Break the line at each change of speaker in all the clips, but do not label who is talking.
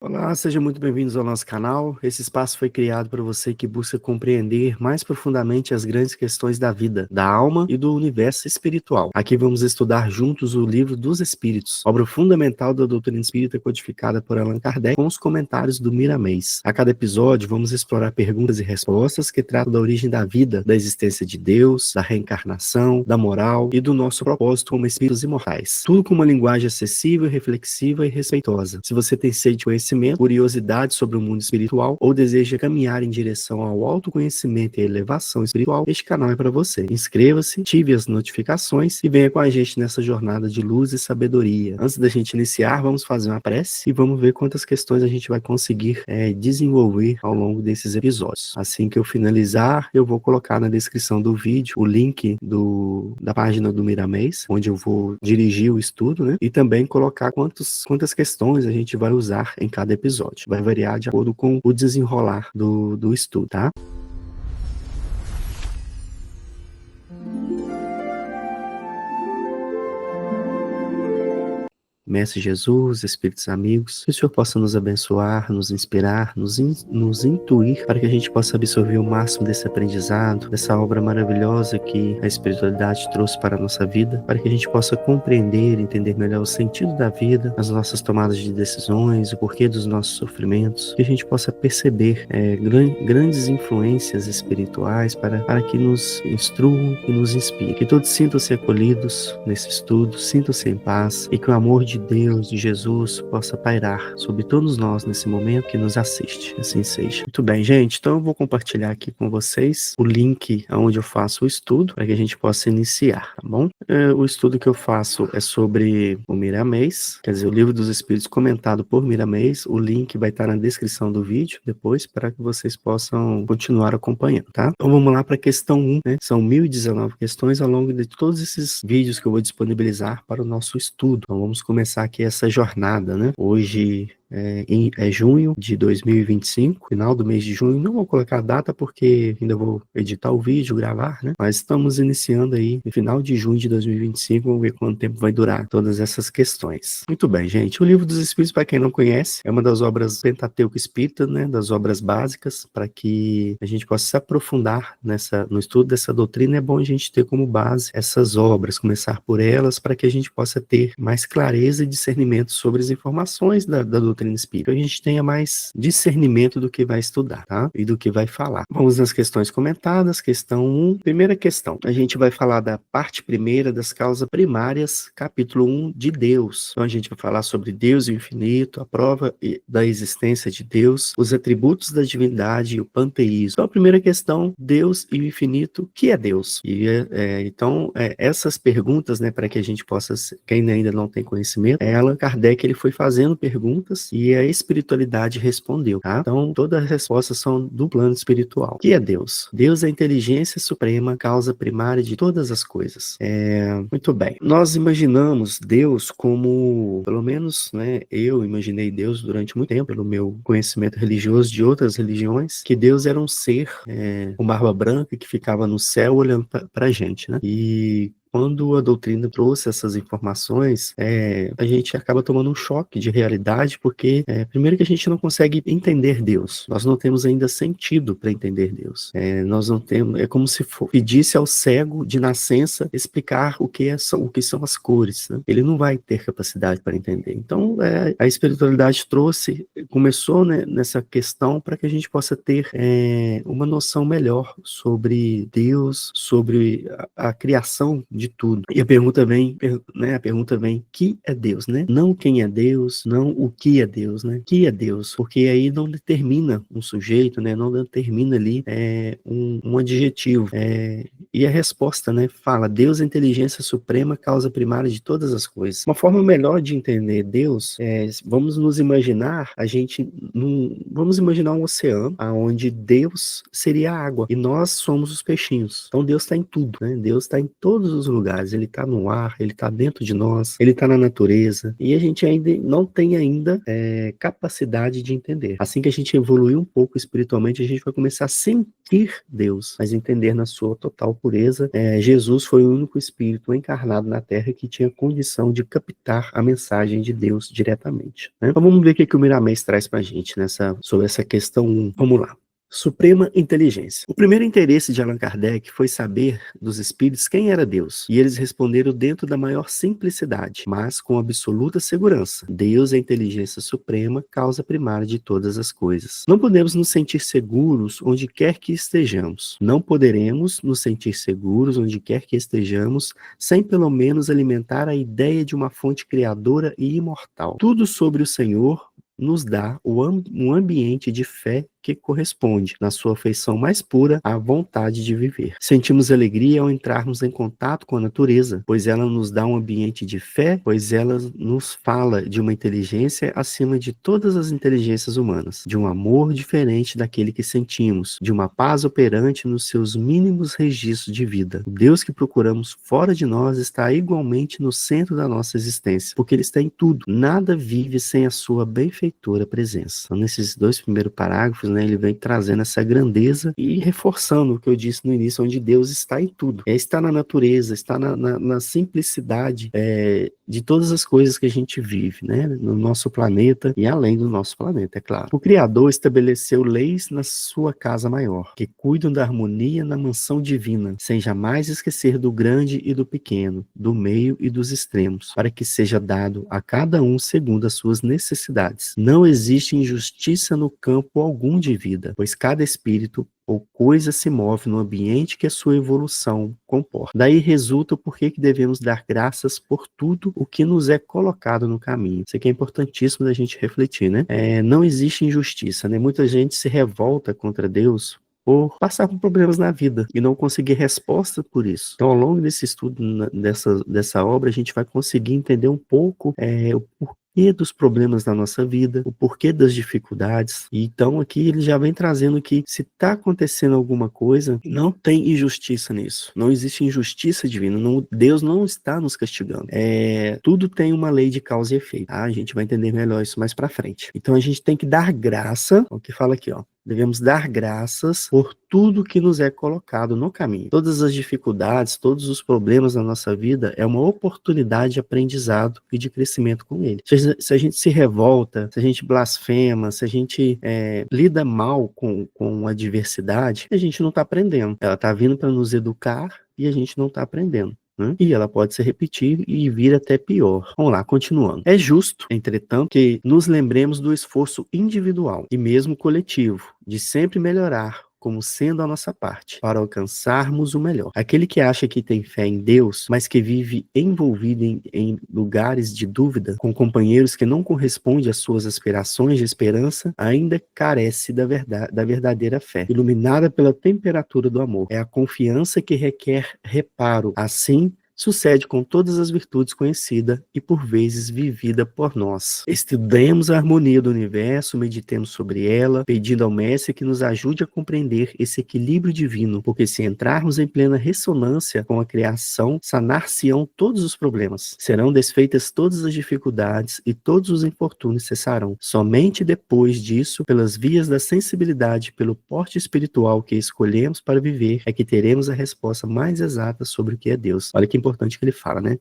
Olá, sejam muito bem-vindos ao nosso canal. Esse espaço foi criado para você que busca compreender mais profundamente as grandes questões da vida, da alma e do universo espiritual. Aqui vamos estudar juntos o Livro dos Espíritos, obra fundamental da doutrina espírita codificada por Allan Kardec, com os comentários do Miramês. A cada episódio vamos explorar perguntas e respostas que tratam da origem da vida, da existência de Deus, da reencarnação, da moral e do nosso propósito como espíritos imortais. Tudo com uma linguagem acessível, reflexiva e respeitosa. Se você tem sede de conhecimento, curiosidade sobre o mundo espiritual ou deseja caminhar em direção ao autoconhecimento e elevação espiritual, este canal é para você. Inscreva-se, ative as notificações e venha com a gente nessa jornada de luz e sabedoria. Antes da gente iniciar, vamos fazer uma prece e vamos ver quantas questões a gente vai conseguir desenvolver ao longo desses episódios. Assim que eu finalizar, eu vou colocar na descrição do vídeo o link da página do Miramês, onde eu vou dirigir o estudo, né? E também colocar quantas questões a gente vai usar em cada episódio. Vai variar de acordo com o desenrolar do estudo, tá? Mestre Jesus, Espíritos amigos, que o Senhor possa nos abençoar, nos inspirar, nos intuir para que a gente possa absorver o máximo desse aprendizado, dessa obra maravilhosa que a espiritualidade trouxe para a nossa vida, para que a gente possa compreender, entender melhor o sentido da vida, as nossas tomadas de decisões, o porquê dos nossos sofrimentos, que a gente possa perceber grandes influências espirituais para que nos instruam e nos inspirem. Que todos sintam-se acolhidos nesse estudo, sintam-se em paz e que o amor de Deus, de Jesus, possa pairar sobre todos nós nesse momento que nos assiste. Assim seja. Muito bem, gente. Então eu vou compartilhar aqui com vocês o link onde eu faço o estudo para que a gente possa iniciar, tá bom? O estudo que eu faço é sobre o Miramês, quer dizer, o Livro dos Espíritos comentado por Miramês. O link vai estar na descrição do vídeo depois para que vocês possam continuar acompanhando, tá? Então vamos lá para a questão 1, né? São 1019 questões ao longo de todos esses vídeos que eu vou disponibilizar para o nosso estudo. Então vamos começar aqui essa jornada, né? Hoje é junho de 2025, final do mês de junho. Não vou colocar a data porque ainda vou editar o vídeo, gravar, né? Mas estamos iniciando aí no final de junho de 2025. Vamos ver quanto tempo vai durar todas essas questões. Muito bem, gente. O Livro dos Espíritos, para quem não conhece, é uma das obras Pentateuco Espírita, né? Das obras básicas, para que a gente possa se aprofundar no estudo dessa doutrina. É bom a gente ter como base essas obras, começar por elas, para que a gente possa ter mais clareza e discernimento sobre as informações da doutrina espírita. A gente tenha mais discernimento do que vai estudar, tá? E do que vai falar. Vamos nas questões comentadas. Questão 1. Primeira questão. A gente vai falar da parte primeira das causas primárias, capítulo 1 de Deus. Então a gente vai falar sobre Deus e o infinito, a prova da existência de Deus, os atributos da divindade e o panteísmo. Então a primeira questão, Deus e o infinito, o que é Deus? E então essas perguntas, né, para que a gente possa, quem ainda não tem conhecimento, Allan Kardec ele foi fazendo perguntas e a espiritualidade respondeu, tá? Então, todas as respostas são do plano espiritual. O que é Deus? Deus é a inteligência suprema, causa primária de todas as coisas. Muito bem. Nós imaginamos Deus como, pelo menos, né, eu imaginei Deus durante muito tempo, pelo meu conhecimento religioso de outras religiões, que Deus era um ser com barba branca que ficava no céu olhando pra gente, né? E quando a doutrina trouxe essas informações, a gente acaba tomando um choque de realidade, porque, primeiro que a gente não consegue entender Deus. Nós não temos ainda sentido para entender Deus. Nós não temos, é como se pedisse ao cego de nascença explicar o que são as cores, né? Ele não vai ter capacidade para entender. Então, a espiritualidade começou, né, nessa questão para que a gente possa ter uma noção melhor sobre Deus, sobre a criação de tudo. E a pergunta vem, que é Deus, né? Não quem é Deus, não o que é Deus, né? Que é Deus? Porque aí não determina um sujeito, né? Não determina ali um adjetivo. E a resposta, né? Fala, Deus é a inteligência suprema, causa primária de todas as coisas. Uma forma melhor de entender Deus vamos nos imaginar, vamos imaginar um oceano, onde Deus seria a água, e nós somos os peixinhos. Então Deus está em tudo, né? Deus está em todos os lugares. Ele está no ar, ele está dentro de nós, ele está na natureza, e a gente ainda não tem ainda capacidade de entender. Assim que a gente evoluir um pouco espiritualmente, a gente vai começar a sentir Deus, mas entender na sua total pureza. Jesus foi o único espírito encarnado na Terra que tinha condição de captar a mensagem de Deus diretamente, né? Então vamos ver o que o Miramês traz para a gente sobre essa questão 1. Vamos lá. Suprema inteligência. O primeiro interesse de Allan Kardec foi saber dos espíritos quem era Deus, e eles responderam dentro da maior simplicidade, mas com absoluta segurança. Deus é a inteligência suprema, causa primária de todas as coisas. Não podemos nos sentir seguros onde quer que estejamos. Não poderemos nos sentir seguros onde quer que estejamos, sem pelo menos alimentar a ideia de uma fonte criadora e imortal. Tudo sobre o Senhor nos dá um ambiente de fé que corresponde, na sua feição mais pura, à vontade de viver. Sentimos alegria ao entrarmos em contato com a natureza, pois ela nos dá um ambiente de fé, pois ela nos fala de uma inteligência acima de todas as inteligências humanas, de um amor diferente daquele que sentimos, de uma paz operante nos seus mínimos registros de vida. O Deus que procuramos fora de nós está igualmente no centro da nossa existência, porque Ele está em tudo. Nada vive sem a sua benfeitora presença. Então, nesses 2 primeiros parágrafos, ele vem trazendo essa grandeza e reforçando o que eu disse no início, onde Deus está em tudo. Está na natureza, está na simplicidade de todas as coisas que a gente vive, né? No nosso planeta e além do nosso planeta, é claro. O Criador estabeleceu leis na sua casa maior, que cuidam da harmonia na mansão divina, sem jamais esquecer do grande e do pequeno, do meio e dos extremos, para que seja dado a cada um segundo as suas necessidades. Não existe injustiça no campo algum de vida, pois cada espírito ou coisa se move no ambiente que a sua evolução comporta. Daí resulta o porquê que devemos dar graças por tudo o que nos é colocado no caminho. Isso aqui é importantíssimo da gente refletir, né? Não existe injustiça, né? Muita gente se revolta contra Deus por passar por problemas na vida e não conseguir resposta por isso. Então, ao longo desse estudo, dessa obra, a gente vai conseguir entender um pouco o porquê dos problemas da nossa vida, o porquê das dificuldades. E então, aqui ele já vem trazendo que se está acontecendo alguma coisa, não tem injustiça nisso. Não existe injustiça divina. Deus não está nos castigando. Tudo tem uma lei de causa e efeito. A gente vai entender melhor isso mais pra frente. Então, a gente tem que dar graça, o que fala aqui, ó. Devemos dar graças por tudo que nos é colocado no caminho. Todas as dificuldades, todos os problemas da nossa vida é uma oportunidade de aprendizado e de crescimento com ele. Se a gente se revolta, se a gente blasfema, se a gente lida mal com a adversidade, a gente não está aprendendo. Ela está vindo para nos educar e a gente não está aprendendo. E ela pode se repetir e vir até pior. Vamos lá, continuando. É justo, entretanto, que nos lembremos do esforço individual e mesmo coletivo de sempre melhorar como sendo a nossa parte, para alcançarmos o melhor. Aquele que acha que tem fé em Deus, mas que vive envolvido em lugares de dúvida, com companheiros que não correspondem às suas aspirações de esperança, ainda carece da verdadeira fé, iluminada pela temperatura do amor. É a confiança que requer reparo. Assim, sucede com todas as virtudes conhecidas e por vezes vivida por nós. Estudemos a harmonia do universo, meditemos sobre ela, pedindo ao Mestre que nos ajude a compreender esse equilíbrio divino, porque se entrarmos em plena ressonância com a criação, sanar-se-ão todos os problemas, serão desfeitas todas as dificuldades e todos os infortúnios cessarão. Somente depois disso, pelas vias da sensibilidade, pelo porte espiritual que escolhemos para viver, é que teremos a resposta mais exata sobre o que é Deus. Olha que importante que ele fala, né?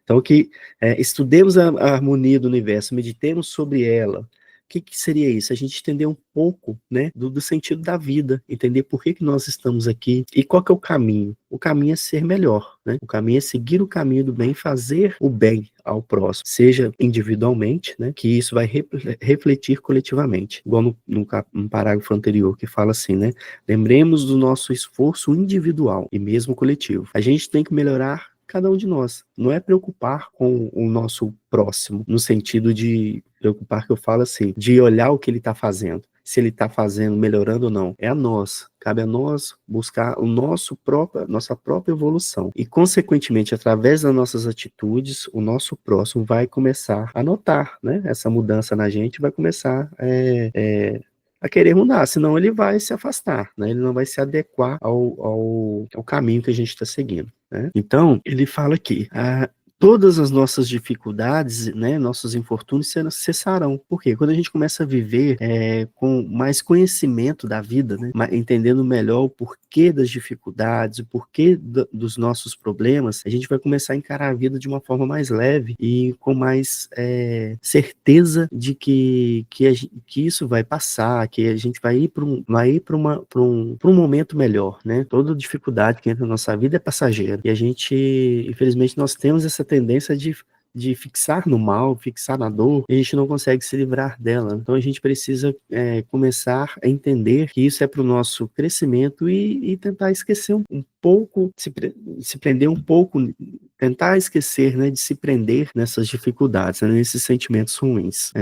Então, que estudemos a harmonia do universo, meditemos sobre ela. O que seria isso? A gente entender um pouco, né, do sentido da vida, entender por que nós estamos aqui e qual que é o caminho. O caminho é ser melhor, né? O caminho é seguir o caminho do bem, fazer o bem ao próximo, seja individualmente, né, que isso vai refletir coletivamente. Igual no parágrafo anterior, que fala assim, né? Lembremos do nosso esforço individual e mesmo coletivo. A gente tem que melhorar cada um de nós. Não é preocupar com o nosso próximo, no sentido de preocupar, que eu falo assim, de olhar o que ele está fazendo. Se ele está fazendo, melhorando ou não. É a nós. Cabe a nós buscar nossa própria evolução. E, consequentemente, através das nossas atitudes, o nosso próximo vai começar a notar, né? Essa mudança na gente vai começar a querer mudar, senão ele vai se afastar, né? Ele não vai se adequar ao caminho que a gente está seguindo, né? Então, ele fala aqui, todas as nossas dificuldades, né, nossos infortúnios cessarão. Por quê? Quando a gente começa a viver com mais conhecimento da vida, né, entendendo melhor o porquê das dificuldades, o porquê dos nossos problemas, a gente vai começar a encarar a vida de uma forma mais leve e com mais certeza de que isso vai passar, que a gente vai ir para um momento melhor, né? Toda dificuldade que entra na nossa vida é passageira. E a gente, infelizmente, nós temos essa tendência de fixar no mal, fixar na dor, e a gente não consegue se livrar dela. Então a gente precisa começar a entender que isso é para o nosso crescimento e tentar esquecer um pouco, se prender um pouco, tentar esquecer, né, de se prender nessas dificuldades, né, nesses sentimentos ruins.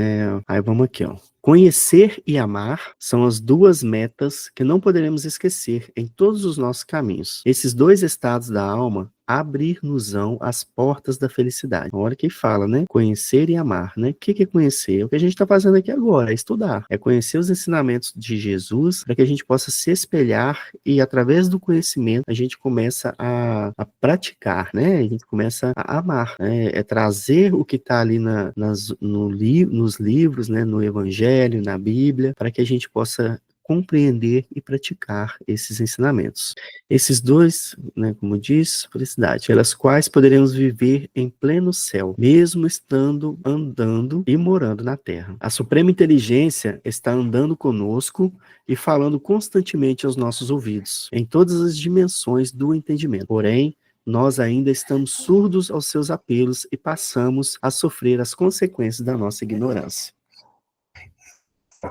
Aí vamos aqui, ó. Conhecer e amar são as duas metas que não poderemos esquecer em todos os nossos caminhos. Esses dois estados da alma abrir-nos-ão as portas da felicidade. A hora que fala, né? Conhecer e amar, né? O que é conhecer? O que a gente está fazendo aqui agora é estudar. É conhecer os ensinamentos de Jesus para que a gente possa se espelhar e, através do conhecimento, a gente começa a praticar, né? A gente começa a amar, né? É trazer o que está ali nos livros, né? No Evangelho, na Bíblia, para que a gente possa compreender e praticar esses ensinamentos. Esses dois, né, como diz, felicidade, pelas quais poderemos viver em pleno céu, mesmo estando andando e morando na terra. A suprema inteligência está andando conosco e falando constantemente aos nossos ouvidos, em todas as dimensões do entendimento. Porém, nós ainda estamos surdos aos seus apelos e passamos a sofrer as consequências da nossa ignorância.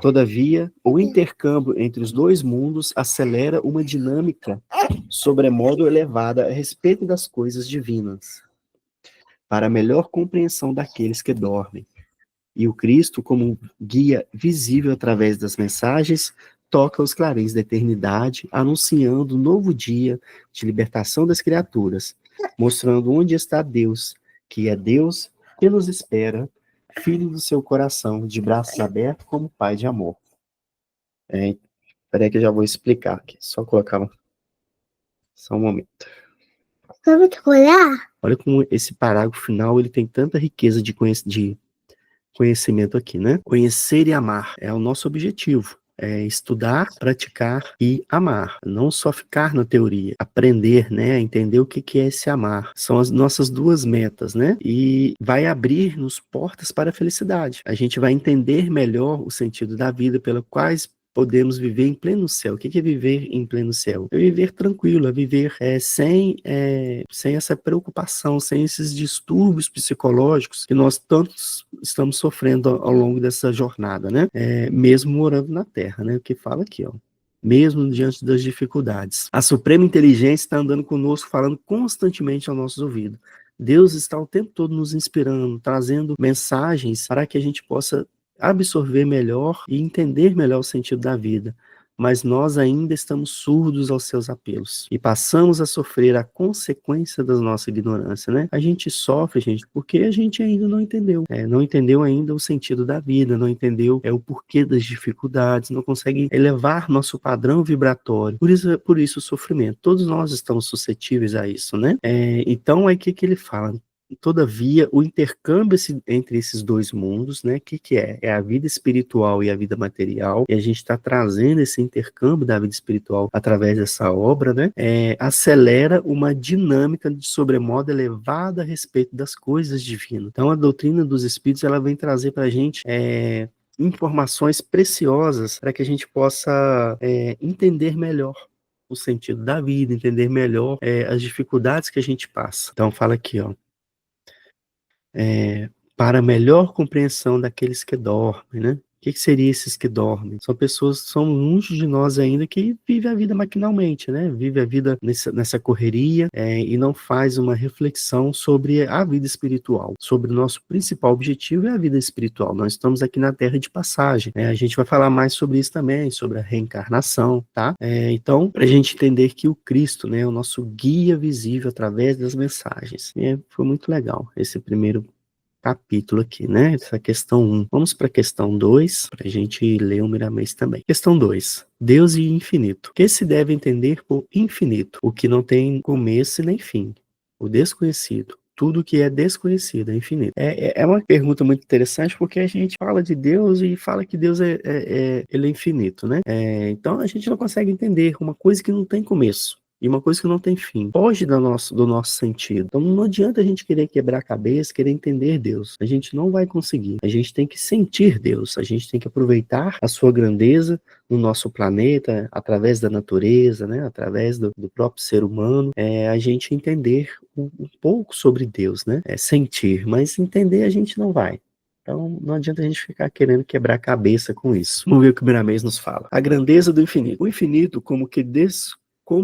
Todavia, o intercâmbio entre os dois mundos acelera uma dinâmica sobremodo elevada a respeito das coisas divinas, para a melhor compreensão daqueles que dormem. E o Cristo, como guia visível através das mensagens, toca os clarins da eternidade, anunciando o novo dia de libertação das criaturas, mostrando onde está Deus, que é Deus que nos espera, filho do seu coração, de braços abertos como pai de amor. Peraí que eu já vou explicar aqui, só colocar só um momento. Olha como esse parágrafo final ele tem tanta riqueza de conhecimento aqui, né? Conhecer e amar é o nosso objetivo. É estudar, praticar e amar. Não só ficar na teoria. Aprender, né? Entender o que é esse amar. São as nossas duas metas, né? E vai abrir-nos portas para a felicidade. A gente vai entender melhor o sentido da vida, pelo quais podemos viver em pleno céu. O que é viver em pleno céu? É viver tranquilo, é viver sem essa preocupação, sem esses distúrbios psicológicos que nós tantos estamos sofrendo ao longo dessa jornada, né? Mesmo morando na Terra, né? O que fala aqui, ó. Mesmo diante das dificuldades. A suprema inteligência está andando conosco, falando constantemente ao nosso ouvido. Deus está o tempo todo nos inspirando, trazendo mensagens para que a gente possa absorver melhor e entender melhor o sentido da vida, mas nós ainda estamos surdos aos seus apelos e passamos a sofrer a consequência da nossa ignorância, né? A gente sofre, gente, porque a gente ainda não entendeu, não entendeu ainda o sentido da vida, não entendeu o porquê das dificuldades, não consegue elevar nosso padrão vibratório. Por isso o sofrimento. Todos nós estamos suscetíveis a isso, né? Então, aí o que ele fala? Todavia, o intercâmbio entre esses dois mundos, né? O que é? É a vida espiritual e a vida material, e a gente está trazendo esse intercâmbio da vida espiritual através dessa obra, né? Acelera uma dinâmica de sobremodo elevada a respeito das coisas divinas. Então, a doutrina dos Espíritos, ela vem trazer para a gente informações preciosas para que a gente possa entender melhor o sentido da vida, entender melhor as dificuldades que a gente passa. Então, fala aqui, ó. Para melhor compreensão daqueles que dormem, né? O que seria esses que dormem? São muitos de nós ainda que vivem a vida maquinalmente, né? Vive a vida nessa correria e não faz uma reflexão sobre a vida espiritual, sobre o nosso principal objetivo é a vida espiritual. Nós estamos aqui na Terra de passagem, né? A gente vai falar mais sobre isso também, sobre a reencarnação, tá? Então, para a gente entender que o Cristo, né, é o nosso guia visível através das mensagens. Foi muito legal esse primeiro capítulo aqui, né? Essa questão 1. Vamos para a questão 2, para a gente ler o Miramês também. Questão 2. Deus e infinito. O que se deve entender por infinito? O que não tem começo e nem fim. O desconhecido. Tudo que é desconhecido é infinito. É uma pergunta muito interessante porque a gente fala de Deus e fala que Deus ele é infinito, né? Então a gente não consegue entender uma coisa que não tem começo. E uma coisa que não tem fim, foge do nosso sentido. Então não adianta a gente querer quebrar a cabeça, querer entender Deus. A gente não vai conseguir. A gente tem que sentir Deus. A gente tem que aproveitar a sua grandeza no nosso planeta, através da natureza, né? Através do próprio ser humano. A gente entender um pouco sobre Deus, né? Sentir, mas entender a gente não vai. Então, não adianta a gente ficar querendo quebrar a cabeça com isso. Vamos ver o que o Miramês nos fala. A grandeza do infinito. O infinito, como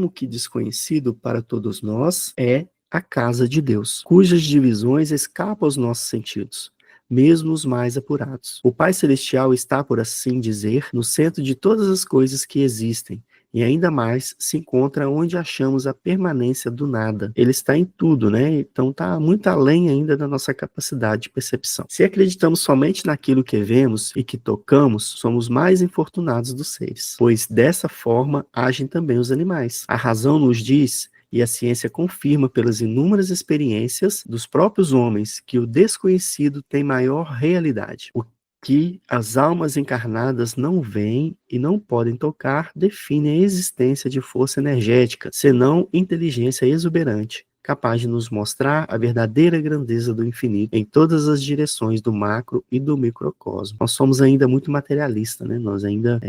que desconhecido para todos nós, é a casa de Deus, cujas divisões escapam aos nossos sentidos, mesmo os mais apurados. O Pai Celestial está, por assim dizer, no centro de todas as coisas que existem, e ainda mais se encontra onde achamos a permanência do nada. Ele está em tudo, né? Então está muito além ainda da nossa capacidade de percepção. Se acreditamos somente naquilo que vemos e que tocamos, somos mais infortunados dos seres, pois dessa forma agem também os animais. A razão nos diz e a ciência confirma pelas inúmeras experiências dos próprios homens que o desconhecido tem maior realidade. O que as almas encarnadas não veem e não podem tocar define a existência de força energética, senão inteligência exuberante, capaz de nos mostrar a verdadeira grandeza do infinito em todas as direções do macro e do microcosmo. Nós somos ainda muito materialistas, né? Nós ainda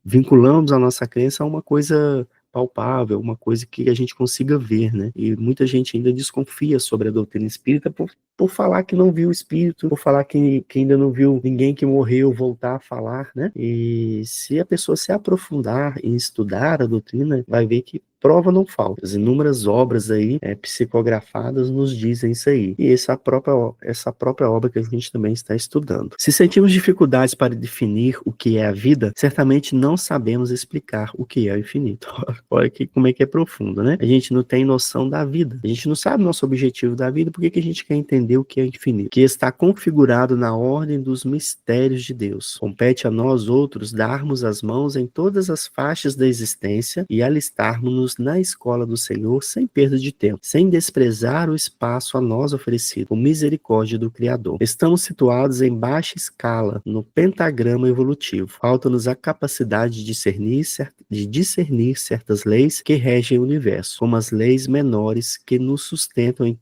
vinculamos a nossa crença a uma coisa palpável, uma coisa que a gente consiga ver, né? E muita gente ainda desconfia sobre a doutrina espírita por falar que não viu o espírito, por falar que ainda não viu ninguém que morreu voltar a falar, né? E se a pessoa se aprofundar em estudar a doutrina, vai ver que prova não falta. As inúmeras obras aí psicografadas nos dizem isso aí. E essa própria obra que a gente também está estudando. Se sentimos dificuldades para definir o que é a vida, certamente não sabemos explicar o que é o infinito. Olha como é que é profundo, né? A gente não tem noção da vida. A gente não sabe o nosso objetivo da vida, por que a gente quer entender o que é infinito? Que está configurado na ordem dos mistérios de Deus. Compete a nós outros darmos as mãos em todas as faixas da existência e alistarmos-nos na escola do Senhor sem perda de tempo, sem desprezar o espaço a nós oferecido, com misericórdia do Criador. Estamos situados em baixa escala, no pentagrama evolutivo. Falta-nos a capacidade de discernir certas leis que regem o universo, como as leis menores que nos sustentam em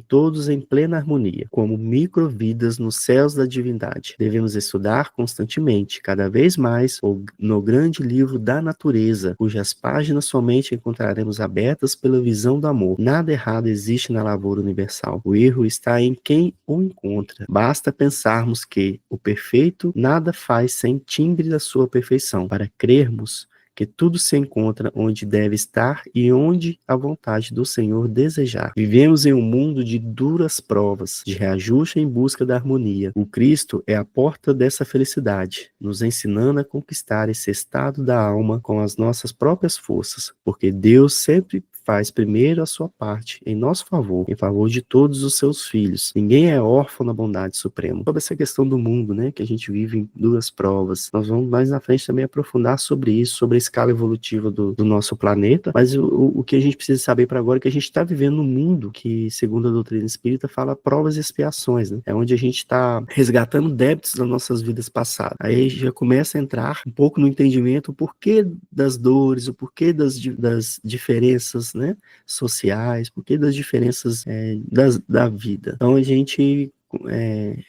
todos em plena harmonia, como microvidas nos céus da divindade. Devemos estudar constantemente, cada vez mais, no grande livro da natureza, cujas páginas somente encontraremos abertas pela visão do amor. Nada errado existe na lavoura universal. O erro está em quem o encontra. Basta pensarmos que o perfeito nada faz sem timbre da sua perfeição, para crermos que tudo se encontra onde deve estar e onde a vontade do Senhor desejar. Vivemos em um mundo de duras provas, de reajuste em busca da harmonia. O Cristo é a porta dessa felicidade, nos ensinando a conquistar esse estado da alma com as nossas próprias forças, porque Deus sempre faz primeiro a sua parte em nosso favor, em favor de todos os seus filhos. Ninguém é órfão na bondade suprema. Sobre essa questão do mundo, né, que a gente vive em duras provas, nós vamos mais na frente também aprofundar sobre isso, sobre a escala evolutiva do nosso planeta, mas o que a gente precisa saber para agora é que a gente está vivendo num mundo que, segundo a doutrina espírita, fala provas e expiações, né? É onde a gente está resgatando débitos das nossas vidas passadas. Aí já começa a entrar um pouco no entendimento o porquê das dores, o porquê das diferenças, né, sociais, porque das diferenças da vida. Então a gente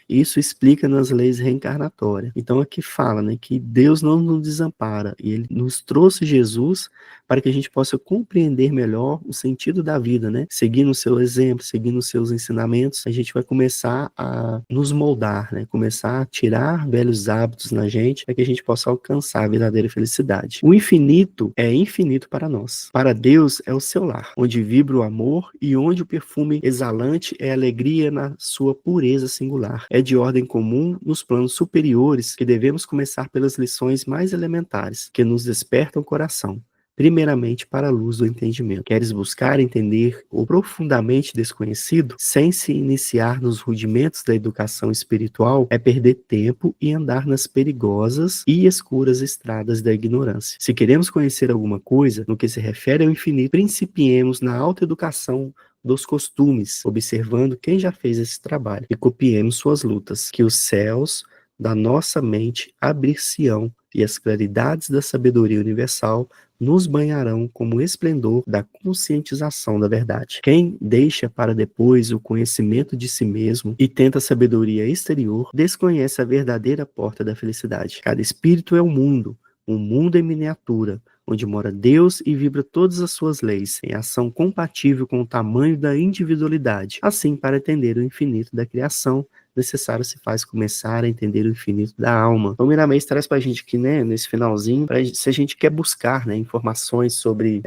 isso explica nas leis reencarnatórias. Então aqui fala, né, que Deus não nos desampara e Ele nos trouxe Jesus para que a gente possa compreender melhor o sentido da vida, né? Seguindo o seu exemplo, seguindo os seus ensinamentos, a gente vai começar a nos moldar, né? Começar a tirar velhos hábitos na gente para que a gente possa alcançar a verdadeira felicidade. O infinito é infinito para nós. Para Deus é o seu lar, onde vibra o amor e onde o perfume exalante é alegria na sua pureza singular. É de ordem comum nos planos superiores que devemos começar pelas lições mais elementares, que nos despertam o coração. primeiramente para a luz do entendimento. Queres buscar entender o profundamente desconhecido, sem se iniciar nos rudimentos da educação espiritual, é perder tempo e andar nas perigosas e escuras estradas da ignorância. Se queremos conhecer alguma coisa, no que se refere ao infinito, principiemos na autoeducação dos costumes, observando quem já fez esse trabalho, e copiemos suas lutas, que os céus da nossa mente abrir-se-ão e as claridades da sabedoria universal nos banharão como o esplendor da conscientização da verdade. Quem deixa para depois o conhecimento de si mesmo e tenta a sabedoria exterior, desconhece a verdadeira porta da felicidade. Cada espírito é um mundo em miniatura, onde mora Deus e vibra todas as suas leis, em ação compatível com o tamanho da individualidade. Assim, para entender o infinito da criação, necessário se faz começar a entender o infinito da alma. Então, Miramês traz pra gente aqui, né, nesse finalzinho, se a gente quer buscar, né, informações sobre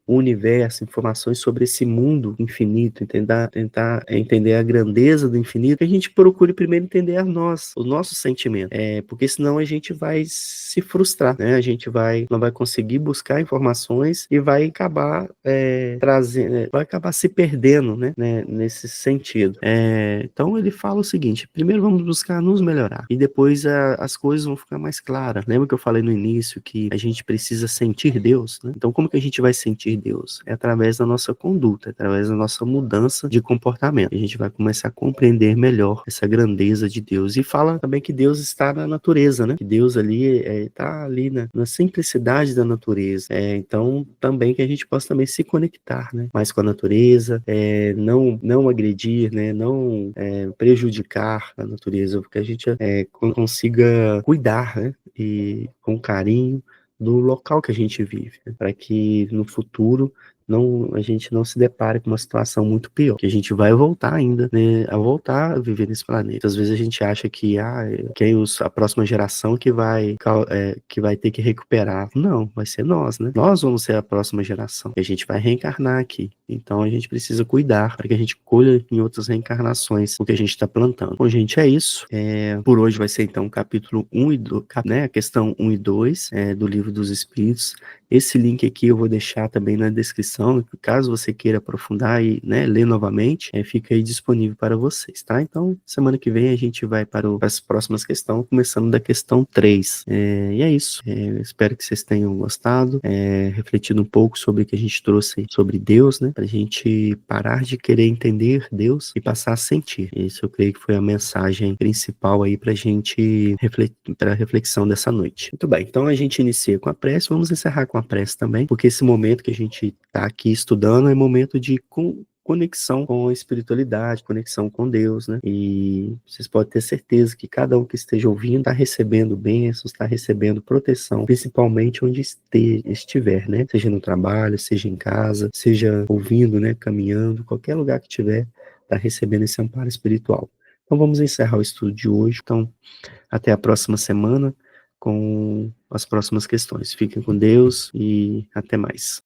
o universo, informações sobre esse mundo infinito, tentar entender a grandeza do infinito, que a gente procure primeiro entender o nosso sentimento, porque senão a gente vai se frustrar, né, a gente não vai conseguir buscar informações e vai acabar vai acabar se perdendo, né, nesse sentido. Então ele fala o seguinte: primeiro vamos buscar nos melhorar e depois as coisas vão ficar mais claras. Lembra que eu falei no início que a gente precisa sentir Deus, né? Então como que a gente vai sentir Deus? É através da nossa conduta, é através da nossa mudança de comportamento. A gente vai começar a compreender melhor essa grandeza de Deus. E fala também que Deus está na natureza, né? Que Deus ali está ali na simplicidade da natureza. Então também que a gente possa também se conectar, né, mais com a natureza, não agredir, né, não prejudicar a natureza, porque a gente consiga cuidar, né, e com carinho do local que a gente vive, né, para que no futuro a gente não se depare com uma situação muito pior, que a gente vai voltar ainda, né, a voltar a viver nesse planeta. Às vezes a gente acha que a próxima geração que vai ter que recuperar. Não, vai ser nós, né? Nós vamos ser a próxima geração. E a gente vai reencarnar aqui. Então a gente precisa cuidar para que a gente colha em outras reencarnações o que a gente está plantando. Bom, gente, é isso. Por hoje vai ser então o capítulo 1 e 2, né, a questão 1 e 2 do Livro dos Espíritos. Esse link aqui eu vou deixar também na descrição, caso você queira aprofundar e, né, ler novamente, fica aí disponível para vocês, tá? Então, semana que vem a gente vai para as próximas questões, começando da questão 3. E é isso. Espero que vocês tenham gostado, refletido um pouco sobre o que a gente trouxe sobre Deus, né? Para a gente parar de querer entender Deus e passar a sentir. Isso eu creio que foi a mensagem principal aí para a gente refletir, para a reflexão dessa noite. Muito bem, então a gente inicia com a prece, vamos encerrar com a prece também, porque esse momento que a gente está aqui estudando é momento de conexão com a espiritualidade, conexão com Deus, né? E vocês podem ter certeza que cada um que esteja ouvindo está recebendo bênçãos, está recebendo proteção, principalmente onde estiver, né? Seja no trabalho, seja em casa, seja ouvindo, né? Caminhando, qualquer lugar que tiver, está recebendo esse amparo espiritual. Então vamos encerrar o estudo de hoje. Então, até a próxima semana com as próximas questões. Fiquem com Deus e até mais.